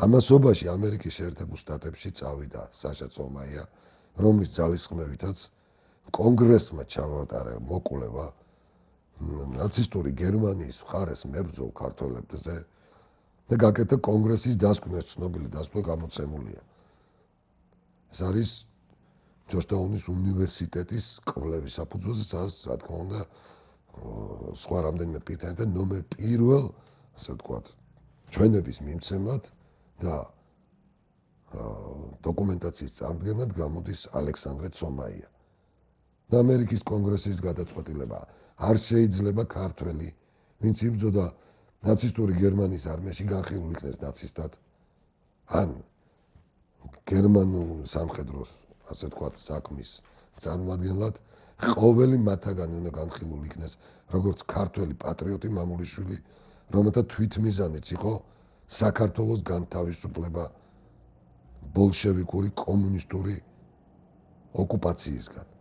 ამასობაში ამერიკის შეერთებულ შტატებში წავიდა საშა წომაია, რომლის ძალისხმევითაც კონგრესმა ჩამოატარა მოკვლევა ნაცისტური გერმანიის მხარეს მებრძოლ ქართველებზე და გაკეთა კონგრესის დასკვნის ცნობილი დასკვნა გამოცემულია. ეს არის ჯორჯტაუნის უნივერსიტეტის კვლევის საფუძველზე, სადაც რა თქმა უნდა სხვა რამდენიმე პირთან და ნომერ პირველ, ასე ვთქვათ, ჩვენების მიმცემად და დოკუმენტაციის წარდგენად გამოდის ალექსანდრე ცომაია. და ამერიკის კონგრესის გადაწყვეტილება არ შეიძლება ქართველი, ვინც იბრძოდა ნაცისტური გერმანიის არმიაში განხილულ იქნეს ნაცისტად, ან გერმანულ სამხედროს, ასე ვთქვათ, საქმის წარმომადგენლად, ყოველი მათგანი უნდა განხილულ იქნეს როგორც ქართველი პატრიოტი მამულიშვილი, რომელთა თვითმიზანიც იყო საქართველოს განთავისუფლება ბოლშევიკური კომუნისტური ოკუპაციისგან.